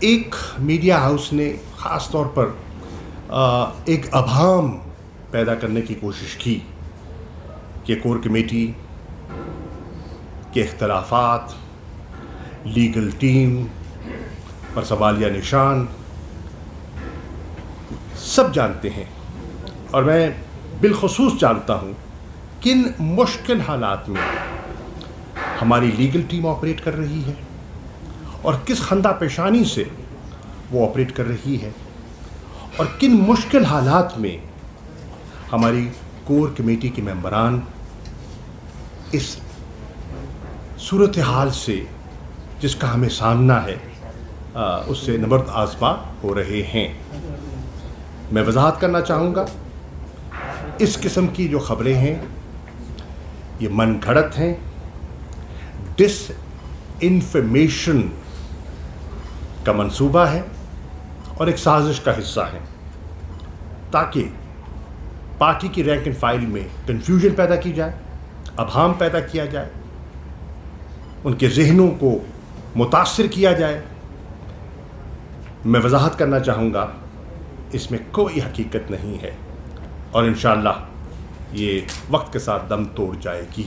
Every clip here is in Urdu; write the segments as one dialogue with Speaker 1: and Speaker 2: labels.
Speaker 1: ایک میڈیا ہاؤس نے خاص طور پر ایک ابہام پیدا کرنے کی کوشش کی کہ کور کمیٹی کے اختلافات، لیگل ٹیم پر سوالیہ نشان سب جانتے ہیں، اور میں بالخصوص جانتا ہوں کن مشکل حالات میں ہماری لیگل ٹیم آپریٹ کر رہی ہے اور کس خندہ پیشانی سے وہ آپریٹ کر رہی ہے، اور کن مشکل حالات میں ہماری کور کمیٹی کے ممبران اس صورتحال سے جس کا ہمیں سامنا ہے اس سے نبرد آزما ہو رہے ہیں۔ میں وضاحت کرنا چاہوں گا، اس قسم کی جو خبریں ہیں یہ من گھڑت ہیں، ڈس انفارمیشن کا منصوبہ ہے اور ایک سازش کا حصہ ہے تاکہ پارٹی کی رینک اینڈ فائل میں کنفیوژن پیدا کی جائے، ابہام پیدا کیا جائے، ان کے ذہنوں کو متاثر کیا جائے۔ میں وضاحت کرنا چاہوں گا اس میں کوئی حقیقت نہیں ہے اور انشاءاللہ یہ وقت کے ساتھ دم توڑ جائے گی۔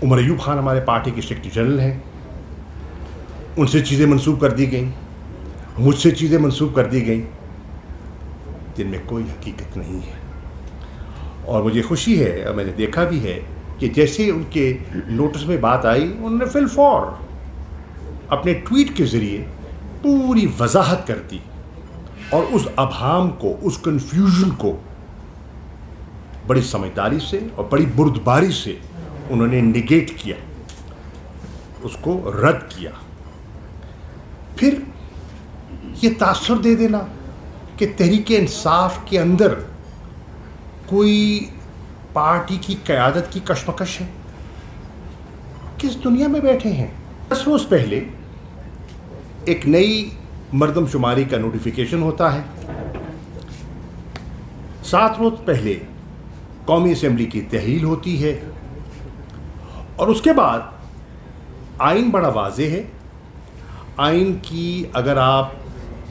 Speaker 1: عمر ایوب خان ہمارے پارٹی کے سیکرٹری جنرل ہیں، ان سے چیزیں منسوب کر دی گئیں، مجھ سے چیزیں منسوب کر دی گئیں جن میں کوئی حقیقت نہیں ہے، اور مجھے خوشی ہے اور میں نے دیکھا بھی ہے کہ جیسے ان کے نوٹس میں بات آئی انہوں نے فی الفور اپنے ٹویٹ کے ذریعے پوری وضاحت کر دی اور اس ابہام کو، اس کنفیوژن کو بڑی سمجھداری سے اور بڑی بردباری سے انہوں نے نیگیٹ کیا، اس کو رد کیا۔ پھر یہ تاثر دے دینا کہ تحریک انصاف کے اندر کوئی پارٹی کی قیادت کی کشمکش ہے، کس دنیا میں بیٹھے ہیں؟ 10 روز پہلے ایک نئی مردم شماری کا نوٹیفیکیشن ہوتا ہے، 7 روز پہلے قومی اسمبلی کی تحلیل ہوتی ہے، اور اس کے بعد آئین بڑا واضح ہے۔ آئین کی اگر آپ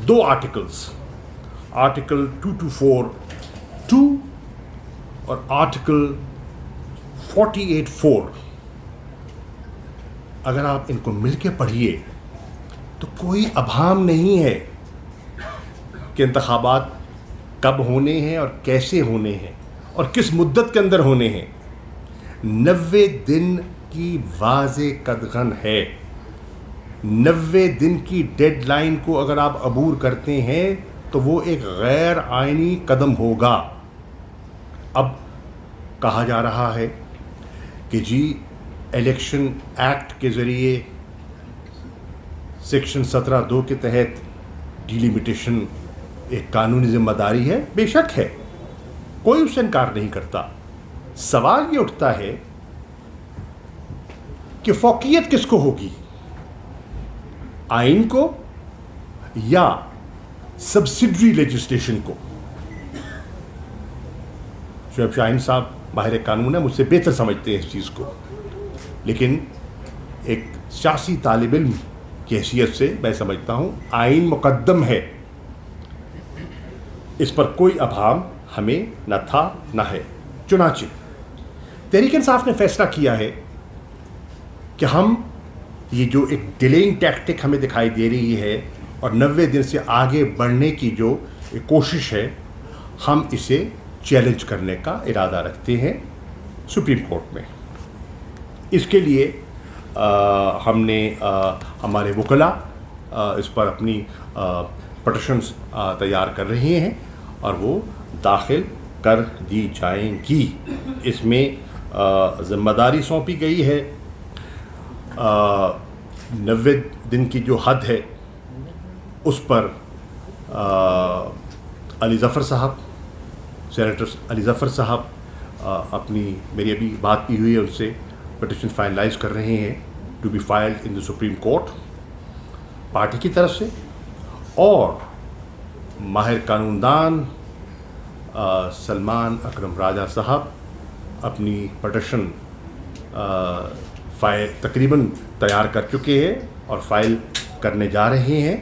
Speaker 1: 2 آرٹیکلز، آرٹیکل 224(2) اور آرٹیکل 48(4) اگر آپ ان کو مل کے پڑھیے تو کوئی ابہام نہیں ہے کہ انتخابات کب ہونے ہیں اور کیسے ہونے ہیں اور کس مدت کے اندر ہونے ہیں۔ 90 دن کی واضح قدغن ہے، 90 دن کی ڈیڈ لائن کو اگر آپ عبور کرتے ہیں تو وہ ایک غیر آئینی قدم ہوگا۔ اب کہا جا رہا ہے کہ جی الیکشن ایکٹ کے ذریعے سیکشن 17(2) کے تحت ڈیلیمیٹیشن ایک قانونی ذمہ داری ہے، بے شک ہے، کوئی اس سے انکار نہیں کرتا۔ سوال یہ اٹھتا ہے کہ فوقیت کس کو ہوگی، آئین کو یا سبسڈری لیجسلیشن کو؟ شعیب شاہین صاحب ماہر قانون ہیں، مجھ سے بہتر سمجھتے ہیں اس چیز کو، لیکن ایک سیاسی طالب علم کی حیثیت سے میں سمجھتا ہوں آئین مقدم ہے، اس پر کوئی ابہام ہمیں نہ تھا نہ ہے۔ چنانچہ تحریک انصاف نے فیصلہ کیا ہے کہ ہم یہ جو ایک ڈیلینگ ٹیکٹک ہمیں دکھائی دے رہی ہے اور 90 دن سے آگے بڑھنے کی جو کوشش ہے، ہم اسے چیلنج کرنے کا ارادہ رکھتے ہیں سپریم کورٹ میں۔ اس کے لیے ہم نے ہمارے وکلاء اس پر اپنی پٹیشنز تیار کر رہے ہیں اور وہ داخل کر دی جائیں گی۔ اس میں ذمہ داری سونپی گئی ہے 90 دن کی جو حد ہے اس پر علی ظفر صاحب، سینیٹر علی ظفر صاحب میری ابھی بات بھی ہوئی ہے ان سے، پٹیشن فائنلائز کر رہے ہیں to be filed in the supreme court party کی طرف سے، اور ماہر قانون دان سلمان اکرم راجہ صاحب اپنی پٹیشن تقریباً تیار کر چکے ہیں اور فائل کرنے جا رہے ہیں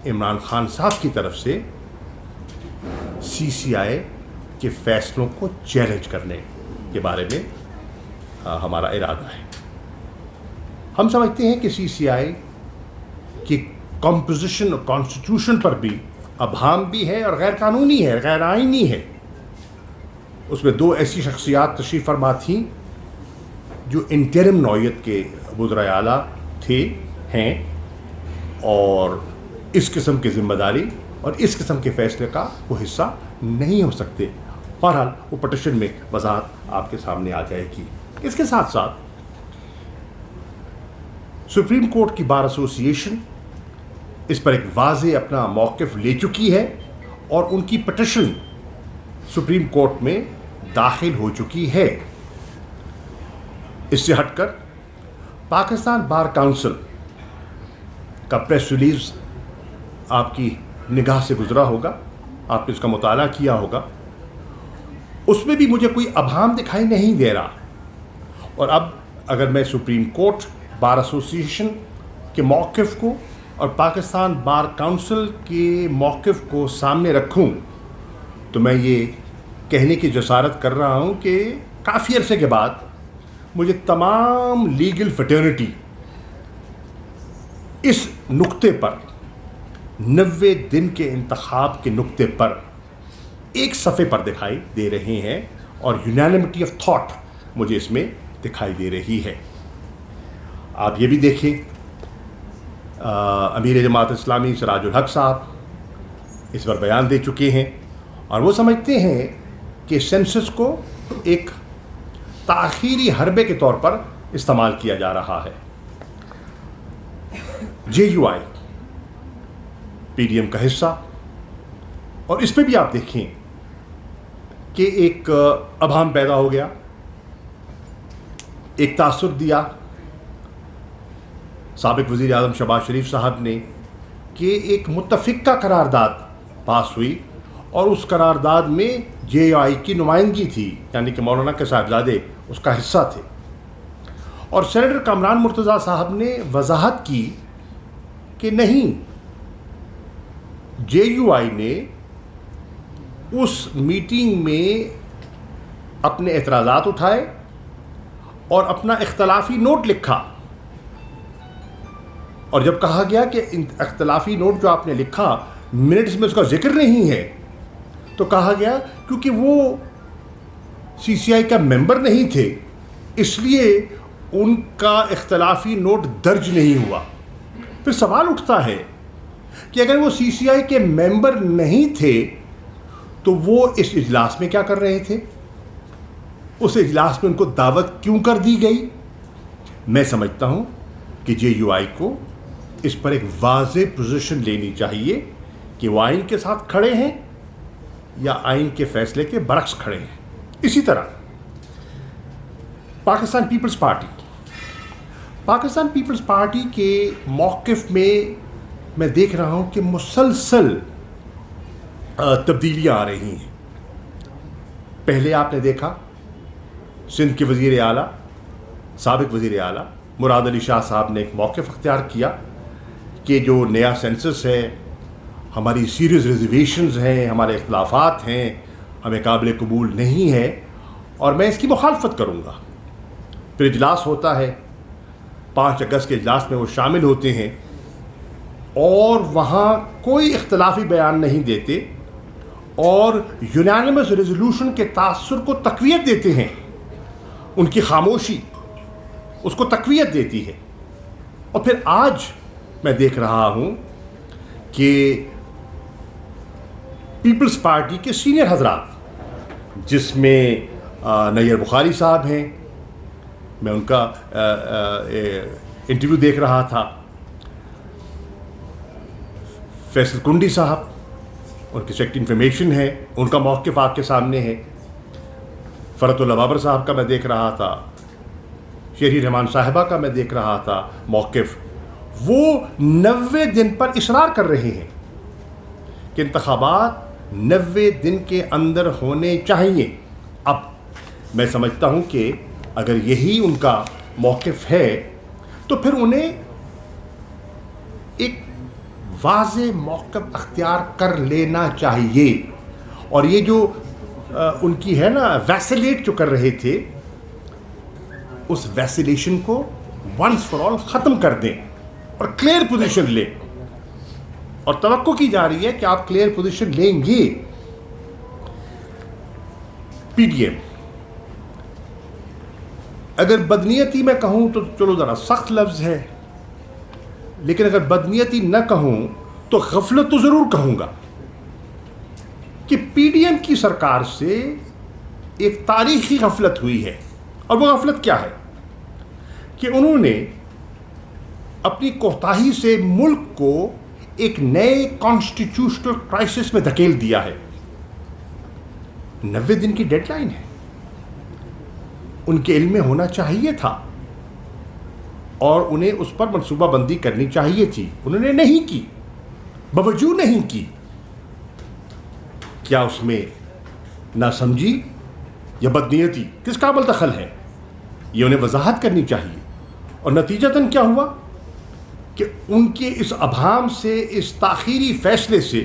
Speaker 1: عمران خان صاحب کی طرف سے سی سی آئی کے فیصلوں کو چیلنج کرنے کے بارے میں ہمارا ارادہ ہے. ہم سمجھتے ہیں کہ سی سی آئی کی کمپوزیشن اور کانسٹیٹیوشن پر بھی ابہام بھی ہے اور غیر قانونی ہے, غیر آئینی ہے. اس میں 2 ایسی شخصیات تشریف فرما تھیں جو انٹرم نوعیت کے وزرائے اعلیٰ ہیں اور اس قسم کی ذمہ داری اور اس قسم کے فیصلے کا وہ حصہ نہیں ہو سکتے. بہرحال وہ پٹیشن میں وضاحت آپ کے سامنے آ جائے گی. اس کے ساتھ ساتھ سپریم کورٹ کی بار ایسوسی ایشن اس پر ایک واضح اپنا موقف لے چکی ہے اور ان کی پٹیشن سپریم کورٹ میں داخل ہو چکی ہے. اس سے ہٹ کر پاکستان بار کونسل کا پریس ریلیز آپ کی نگاہ سے گزرا ہوگا, آپ نے اس کا مطالعہ کیا ہوگا. اس میں بھی مجھے کوئی ابہام دکھائی نہیں دے رہا. اور اب اگر میں سپریم کورٹ بار ایسوسی ایشن کے موقف کو اور پاکستان بار کونسل کے موقف کو سامنے رکھوں تو میں یہ کہنے کی جسارت کر رہا ہوں کہ کافی عرصے کے بعد مجھے تمام لیگل فٹرنیٹی اس نقطے پر 90 دن کے انتخاب کے نقطے پر ایک صفحے پر دکھائی دے رہے ہیں اور یونانیمٹی آف تھاٹ مجھے اس میں دکھائی دے رہی ہے. آپ یہ بھی دیکھیں, امیر جماعت اسلامی سراج الحق صاحب اس پر بیان دے چکے ہیں اور وہ سمجھتے ہیں کہ سینسس کو ایک تاخیری حربے کے طور پر استعمال کیا جا رہا ہے. J U I P D M کا حصہ, اور اس پہ بھی آپ دیکھیں کہ ایک ابہام پیدا ہو گیا, ایک تاثر دیا سابق وزیر اعظم شہباز شریف صاحب نے کہ ایک متفقہ قرارداد پاس ہوئی اور اس قرارداد میں جے یو آئی کی نمائندگی تھی, یعنی کہ مولانا کے صاحبزادے اس کا حصہ تھے. اور سینیٹر کامران مرتضیٰ صاحب نے وضاحت کی کہ نہیں, جے یو آئی نے اس میٹنگ میں اپنے اعتراضات اٹھائے اور اپنا اختلافی نوٹ لکھا, اور جب کہا گیا کہ اختلافی نوٹ جو آپ نے لکھا منٹس میں اس کا ذکر نہیں ہے تو کہا گیا کیونکہ وہ سی سی آئی کا ممبر نہیں تھے اس لیے ان کا اختلافی نوٹ درج نہیں ہوا. پھر سوال اٹھتا ہے کہ اگر وہ سی سی آئی کے ممبر نہیں تھے تو وہ اس اجلاس میں کیا کر رہے تھے, اس اجلاس میں ان کو دعوت کیوں کر دی گئی. میں سمجھتا ہوں کہ جے یو آئی کو اس پر ایک واضح پوزیشن لینی چاہیے کہ وہ آئین کے ساتھ کھڑے ہیں یا آئین کے فیصلے کے برعکس کھڑے ہیں. اسی طرح پاکستان پیپلز پارٹی کے موقف میں دیکھ رہا ہوں کہ مسلسل تبدیلیاں آ رہی ہیں. پہلے آپ نے دیکھا سندھ کے وزیر اعلیٰ, سابق وزیر اعلیٰ مراد علی شاہ صاحب نے ایک موقف اختیار کیا کہ جو نیا سینسس ہے, ہماری سیریز ریزرویشنز ہیں, ہمارے اختلافات ہیں, ہمیں قابل قبول نہیں ہے اور میں اس کی مخالفت کروں گا. پھر اجلاس ہوتا ہے, 5 اگست کے اجلاس میں وہ شامل ہوتے ہیں اور وہاں کوئی اختلافی بیان نہیں دیتے اور یونانیمس ریزولوشن کے تاثر کو تقویت دیتے ہیں. ان کی خاموشی اس کو تقویت دیتی ہے. اور پھر آج میں دیکھ رہا ہوں کہ پیپلز پارٹی کے سینئر حضرات جس میں نیر بخاری صاحب ہیں, میں ان کا انٹرویو دیکھ رہا تھا, فیصل کنڈی صاحب ان کی سیکٹری انفارمیشن ہے, ان کا موقف آپ کے سامنے ہے, فرت اللہ بابر صاحب کا میں دیکھ رہا تھا, شہری رحمان صاحبہ کا میں دیکھ رہا تھا موقف. وہ 90 دن پر اصرار کر رہے ہیں کہ انتخابات 90 دن کے اندر ہونے چاہیے. اب میں سمجھتا ہوں کہ اگر یہی ان کا موقف ہے تو پھر انہیں ایک واضح موقف اختیار کر لینا چاہیے. اور یہ جو ان کی ہے نا ویسیلیٹ جو کر رہے تھے, اس ویسیلیشن کو ونس فار آل ختم کر دیں اور کلیئر پوزیشن لیں. اور توقع کی جا رہی ہے کہ آپ کلیئر پوزیشن لیں گے. پی ڈی ایم, اگر بدنیتی میں کہوں تو چلو ذرا سخت لفظ ہے, لیکن اگر بدنیتی نہ کہوں تو غفلت تو ضرور کہوں گا کہ پی ڈی ایم کی سرکار سے ایک تاریخی غفلت ہوئی ہے. اور وہ غفلت کیا ہے کہ انہوں نے اپنی کوتاہی سے ملک کو ایک نئے کانسٹیٹیوشنل کرائسس میں دھکیل دیا ہے. 90 دن کی ڈیڈ لائن ہے, ان کے علم میں ہونا چاہیے تھا اور انہیں اس پر منصوبہ بندی کرنی چاہیے تھی. انہوں نے نہیں کی, باوجود نہیں کی. کیا اس میں ناسمجھی یا بدنیتی, کس کا عمل دخل ہے, یہ انہیں وضاحت کرنی چاہیے. اور نتیجتاً کیا ہوا کہ ان کے اس ابہام سے, اس تاخیری فیصلے سے,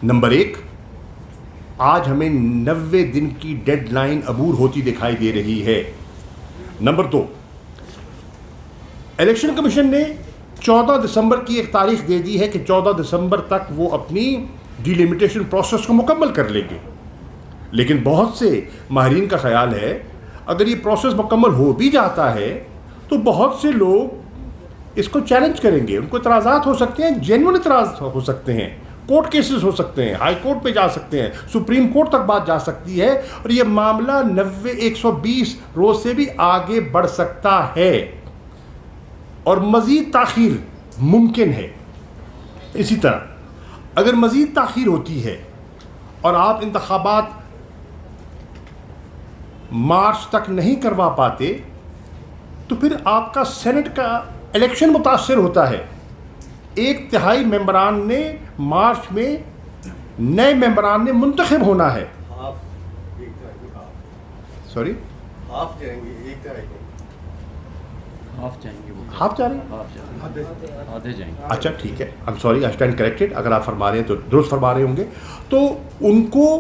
Speaker 1: نمبر 1, آج ہمیں 90 دن کی ڈیڈ لائن عبور ہوتی دکھائی دے رہی ہے. نمبر 2, الیکشن کمیشن نے 14 دسمبر کی ایک تاریخ دے دی ہے کہ 14 دسمبر تک وہ اپنی ڈیلیمیٹیشن پروسیس کو مکمل کر لیں گے. لیکن بہت سے ماہرین کا خیال ہے اگر یہ پروسیس مکمل ہو بھی جاتا ہے تو بہت سے لوگ اس کو چیلنج کریں گے. ان کو اعتراضات ہو سکتے ہیں, جینوئن اعتراض ہو سکتے ہیں, کورٹ کیسز ہو سکتے ہیں, ہائی کورٹ پہ جا سکتے ہیں, سپریم کورٹ تک بات جا سکتی ہے, اور یہ معاملہ 120 روز سے بھی آگے بڑھ سکتا ہے اور مزید تاخیر ممکن ہے. اسی طرح اگر مزید تاخیر ہوتی ہے اور آپ انتخابات مارچ تک نہیں کروا پاتے تو پھر آپ کا سینٹ کا الیکشن متاثر ہوتا ہے. 1/3 ممبران نے مارچ میں, نئے ممبران نے منتخب ہونا ہے. سوری, ہاف جائیں گے. اچھا ٹھیک ہے, I am sorry, I stand corrected. اگر آپ فرما رہے ہیں تو درست فرما رہے ہوں گے. تو ان کو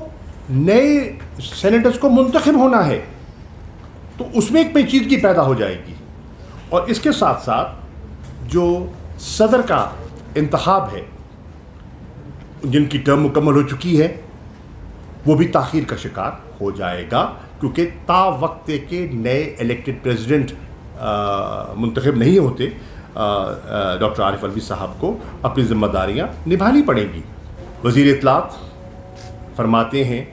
Speaker 1: نئے سینیٹرز کو منتخب ہونا ہے, تو اس میں ایک پیچیدگی پیدا ہو جائے گی. اور اس کے ساتھ ساتھ جو صدر کا انتخاب ہے, جن کی ٹرم مکمل ہو چکی ہے, وہ بھی تاخیر کا شکار ہو جائے گا, کیونکہ تا وقت کے نئے الیکٹڈ پریزیڈنٹ منتخب نہیں ہوتے. ڈاکٹر عارف علوی صاحب کو اپنی ذمہ داریاں نبھانی پڑیں گی. وزیر اطلاعات فرماتے ہیں,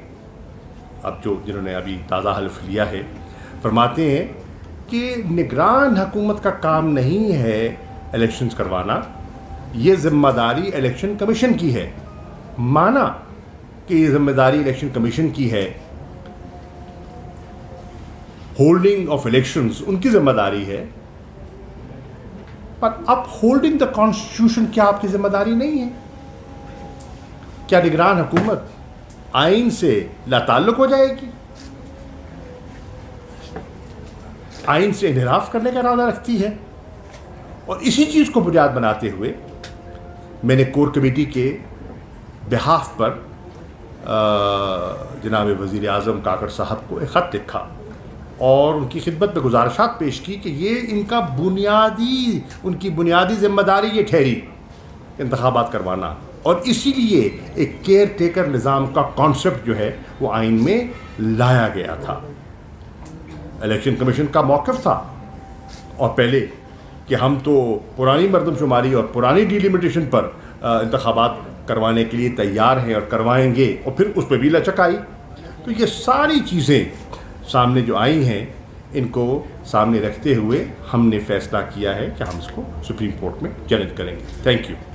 Speaker 1: اب جو جنہوں نے ابھی تازہ حلف لیا ہے, فرماتے ہیں کہ نگران حکومت کا کام نہیں ہے الیکشنز کروانا, یہ ذمہ داری الیکشن کمیشن کی ہے. مانا کہ یہ ذمہ داری الیکشن کمیشن کی ہے, ہولڈنگ آف الیکشنز ان کی ذمہ داری ہے, پر اب ہولڈنگ دا کانسٹیٹیوشن کیا آپ کی ذمہ داری نہیں ہے؟ کیا نگران حکومت آئین سے لا تعلق ہو جائے گی, آئین سے انحراف کرنے کا ارادہ رکھتی ہے؟ اور اسی چیز کو بنیاد بناتے ہوئے میں نے کور کمیٹی کے بہاف پر جناب وزیر اعظم کاکڑ صاحب کو ایک خط لکھا اور ان کی خدمت میں گزارشات پیش کی کہ یہ ان کی بنیادی ذمہ داری یہ ٹھہری انتخابات کروانا, اور اسی لیے ایک کیئر ٹیکر نظام کا کانسیپٹ جو ہے وہ آئین میں لایا گیا تھا. الیکشن کمیشن کا موقف تھا اور پہلے کہ ہم تو پرانی مردم شماری اور پرانی ڈیلیمیٹیشن پر انتخابات کروانے کے لیے تیار ہیں اور کروائیں گے, اور پھر اس پہ بھی لچک آئی. تو یہ ساری چیزیں سامنے جو آئی ہیں, ان کو سامنے رکھتے ہوئے ہم نے فیصلہ کیا ہے کہ ہم اس کو سپریم کورٹ میں چیلنج کریں گے. Thank you.